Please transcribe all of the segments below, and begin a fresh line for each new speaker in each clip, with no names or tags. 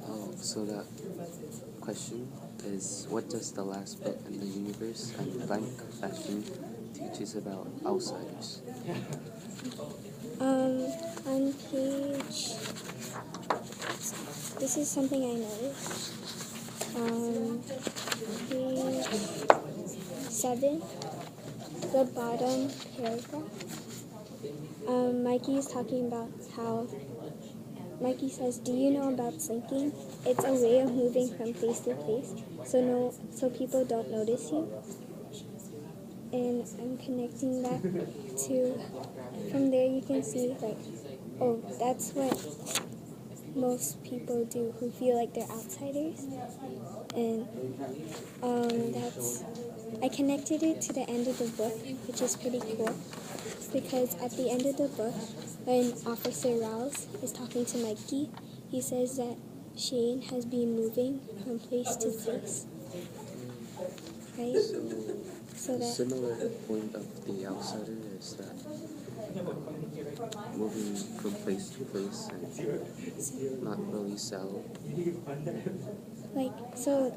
Oh, so the question is, what does the last book in the universe and blank confession teaches about outsiders?
On page, this is something I noticed. Page 7, the bottom paragraph. Mikey is talking about how Mikey says, "Do you know about slinking? It's a way of moving from place to place, so people don't notice you." And I'm connecting that to, from there you can see like, oh, that's what most people do who feel like they're outsiders. And I connected it to the end of the book, which is pretty cool, because at the end of the book, when Officer Rouse is talking to Mikey, he says that Shane has been moving from place to place, right?
So the similar point of the outsider is that moving from place to place and not really settle.
Like, so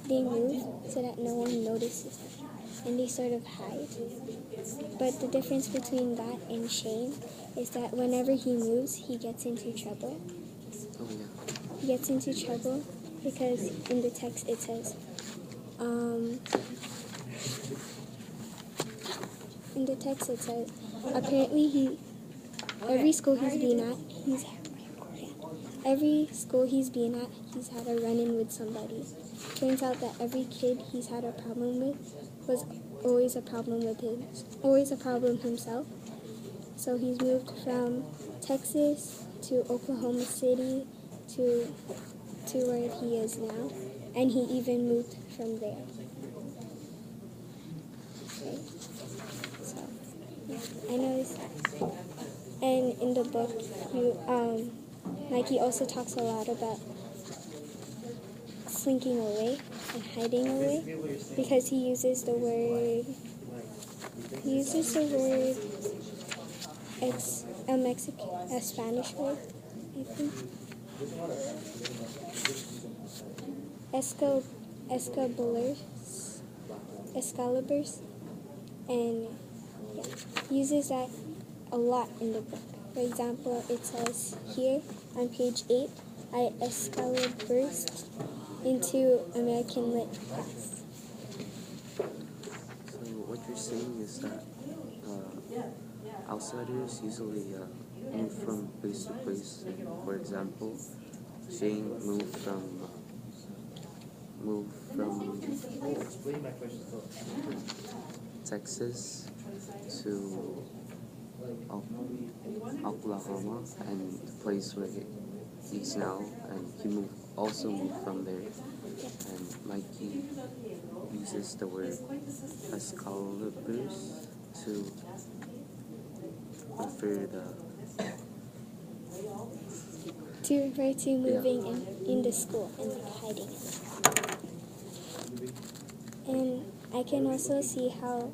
they move so that no one notices them, and they sort of hide. But the difference between that and Shane is that whenever he moves, he gets into trouble.
Oh, yeah.
He gets into trouble because in the text it says, apparently every school he's been at, he's had a run-in with somebody. Turns out that every kid he's had a problem with was always a problem himself. So he's moved from Texas to Oklahoma City to where he is now, and he even moved from there. Okay. So yeah, I noticed that. And in the book, Mikey also talks a lot about slinking away and hiding away, because he uses the word. It's a Spanish word, I think. Excaliburs, and yeah, uses that a lot in the book. For example, it says here on page 8, I Excalibursed into American Lit class.
So what you're saying is that outsiders usually move from place to place. For example, Shane moved from Texas to Oklahoma, and the place where he's now, and he also moved from there. And Mikey uses the word Excaliburs to refer
to moving in the school and like hiding. And I can also see how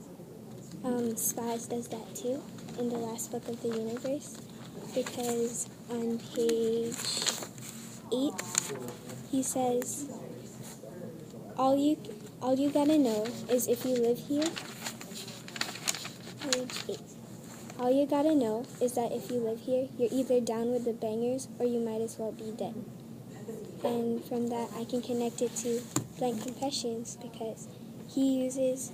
Spaz does that too in the last book of the universe, because on page 8 he says, all you gotta know is if you live here. Page 8. All you gotta know is that if you live here, you're either down with the bangers or you might as well be dead. And from that, I can connect it to blank confessions, because he needs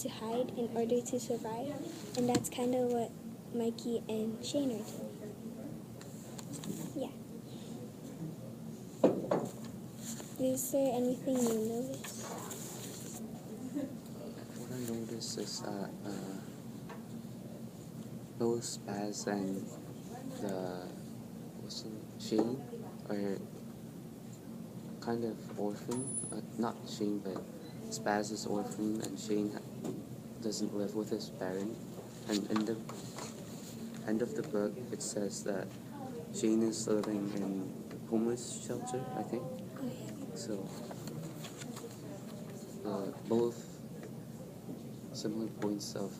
to hide in order to survive, and that's kind of what Mikey and Shane are doing. Yeah. Is there anything you notice?
What I noticed is that both Spaz and Shane are kind of orphan. Not Shane, but Spaz is orphan, and Shane doesn't live with his parent. And in the end of the book, it says that Shane is living in a homeless shelter, I think. So both similar points of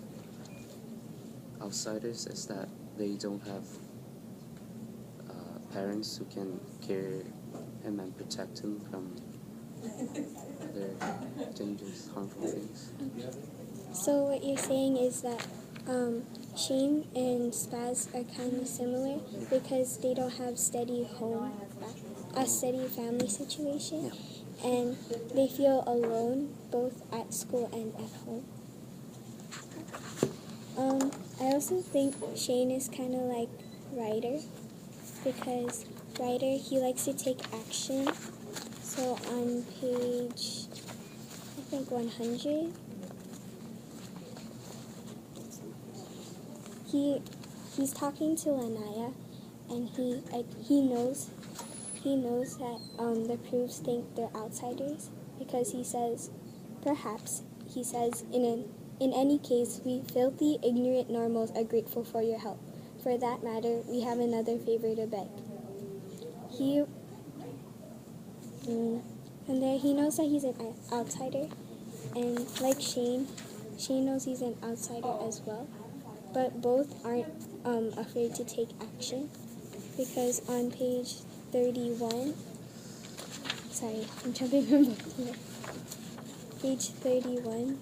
outsiders is that they don't have parents who can care him and protect him from other dangerous, harmful things.
So what you're saying is that Shane and Spaz are kind of similar because they don't have a steady family situation, and they feel alone both at school and at home. I also think Shane is kind of like Ryder because Ryder, he likes to take action. So on page, I think 100, he's talking to Lanaya, and he knows that the proofs think they're outsiders because he says, perhaps he says in any case, we filthy, ignorant normals are grateful for your help. For that matter, we have another favor to beg. And there he knows that he's an outsider, and like Shane knows he's an outsider as well. But both aren't afraid to take action because on page 31, sorry, I'm jumping from book here. Page 31.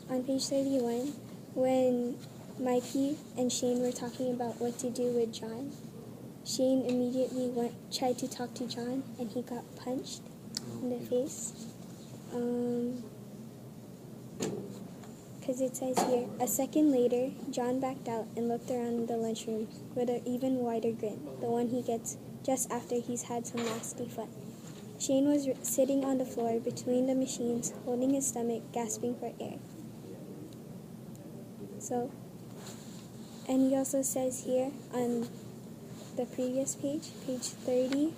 On page 31, when Mikey and Shane were talking about what to do with John, Shane immediately tried to talk to John, and he got punched in the face. Because it says here, a second later, John backed out and looked around the lunchroom with an even wider grin, the one he gets just after he's had some nasty fun. Shane was sitting on the floor between the machines, holding his stomach, gasping for air. So, and he also says here on the previous page, page 30,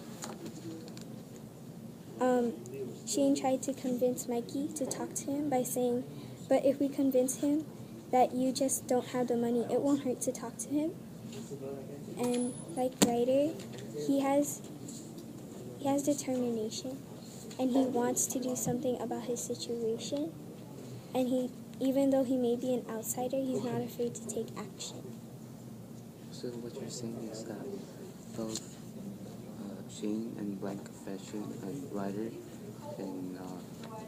Shane tried to convince Mikey to talk to him by saying, but if we convince him that you just don't have the money, it won't hurt to talk to him. And like Ryder, he has determination, and he wants to do something about his situation, and even though he may be an outsider, he's not afraid to take action.
So what you're saying is that both Shane and Blank Confession and Ryder in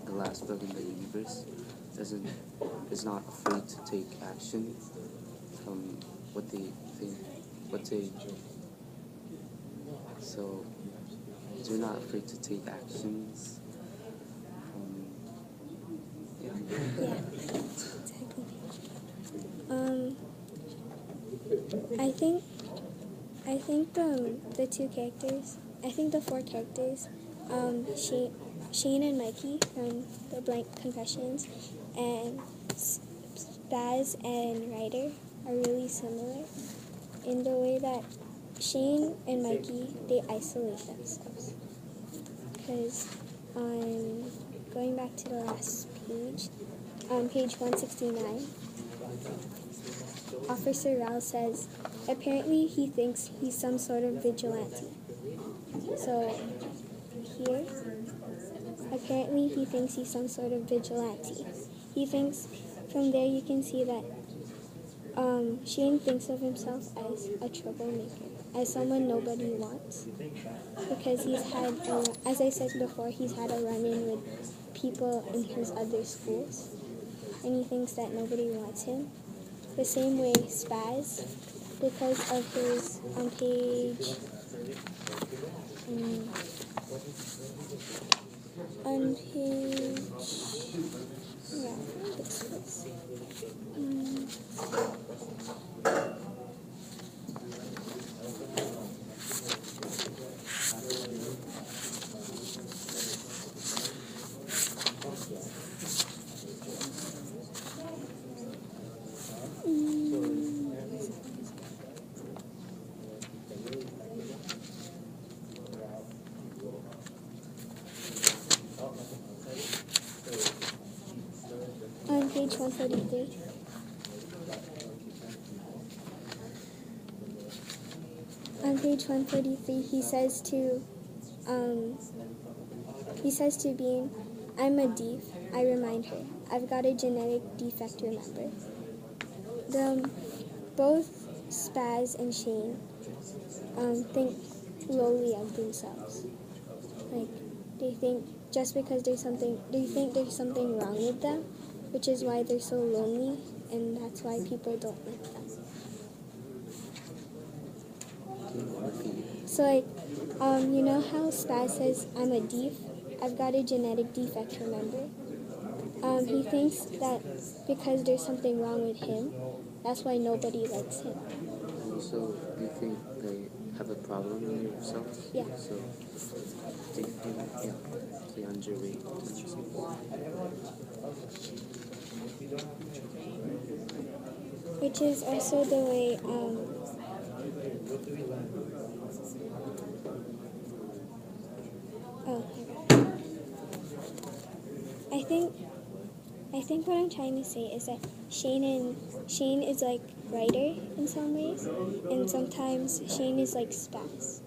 the last book in the universe is not afraid to take action from what they think, so they're not afraid to take actions.
Yeah, exactly. I think the two characters, I think the four characters, Shane and Mikey from the Blank Confessions, and Spaz and Ryder are really similar in the way that Shane and Mikey, they isolate themselves. Because going back to the last page, on page 169, Officer Rao says, apparently he thinks he's some sort of vigilante. So here, apparently he thinks he's some sort of vigilante. He thinks, from there you can see that Shane thinks of himself as a troublemaker, as someone nobody wants, because he's had, as I said before, he's had a run-in with people in his other schools, and he thinks that nobody wants him. The same way Spaz, because of his, on page, yeah, this was, on page 143. On page 143, he says to Bean, I'm a deef. I remind her. I've got a genetic defect, remember. Both Spaz and Shane think lowly of themselves. Like, they think just because they think there's something wrong with them, which is why they're so lonely, and that's why people don't like them. So, like, you know how Spaz says, I'm a deef? I've got a genetic defect, remember? He thinks that because there's something wrong with him, that's why nobody likes him.
So, do you think they have a problem in themselves?
Yeah.
So, do you think, yeah, the underweight?
Which is also the way, I think what I'm trying to say is that Shane is like Ryder in some ways, and sometimes Shane is like Spaz.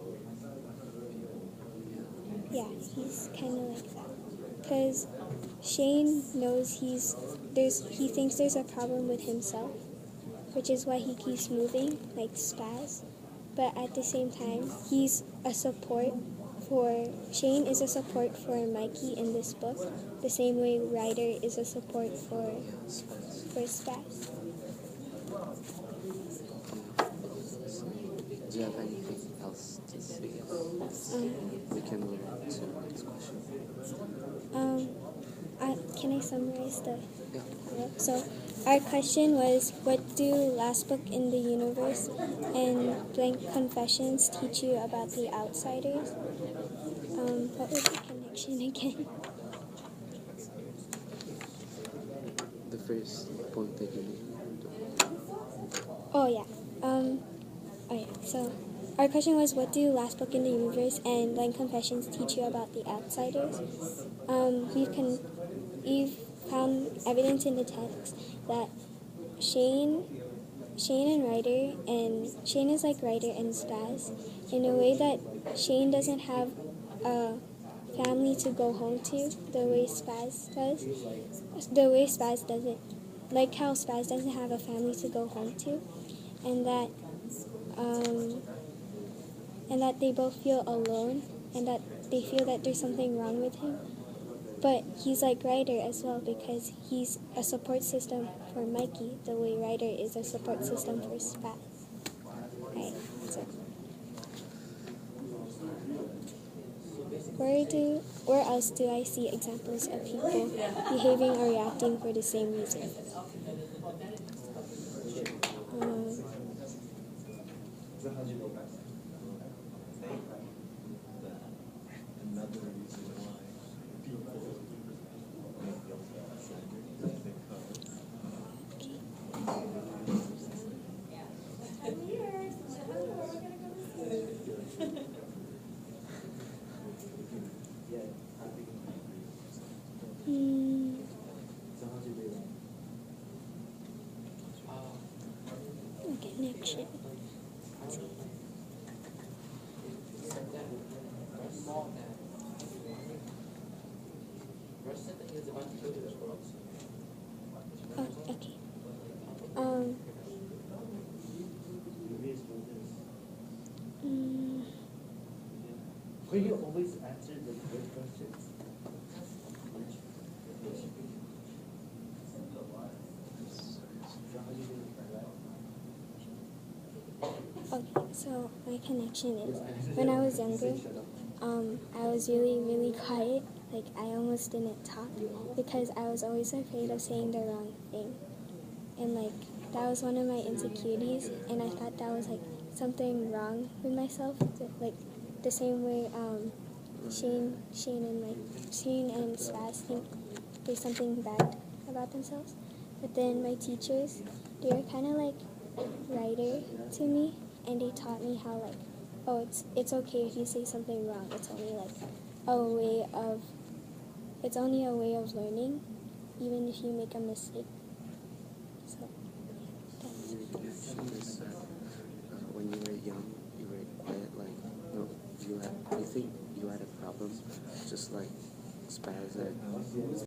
Yeah, he's kind of like that. Because Shane knows he thinks there's a problem with himself, which is why he keeps moving like Spaz. But at the same time, Shane is a support for Mikey in this book, the same way Ryder is a support for Spaz.
Do you have anything else to say? We can move on to the next question.
Can I summarize the?
Yeah.
So, our question was, what do Last Book in the Universe and Blank Confessions teach you about the outsiders? What was the connection again?
The first point that you made.
Oh yeah. So our question was, what do Last Book in the Universe and Blank Confessions teach you about the outsiders? We've found evidence in the text that Shane and Ryder, and Shane is like Ryder and Spaz in a way that Shane doesn't have a family to go home to the way Spaz does. The way Spaz doesn't, like how Spaz doesn't have a family to go home to, and that they both feel alone, and that they feel that there's something wrong with him. But he's like Ryder as well, because he's a support system for Mikey, the way Ryder is a support system for Spaz. Right, so where else do I see examples of people behaving or reacting for the same reason? Connection. Oh, okay.
Will you always answer the good questions?
Okay, so my connection is, when I was younger, I was really, really quiet. Like, I almost didn't talk because I was always afraid of saying the wrong thing. And, like, that was one of my insecurities, and I thought that was, like, something wrong with myself. Like, the same way Shane and Spaz think there's something bad about themselves. But then my teachers, they were kind of like Ryder to me, and they taught me how, like, oh, it's okay if you say something wrong. It's only like it's only a way of learning, even if you make a mistake. So
When you were young, you were quiet, like, no, you think you had a problem, just like spastic.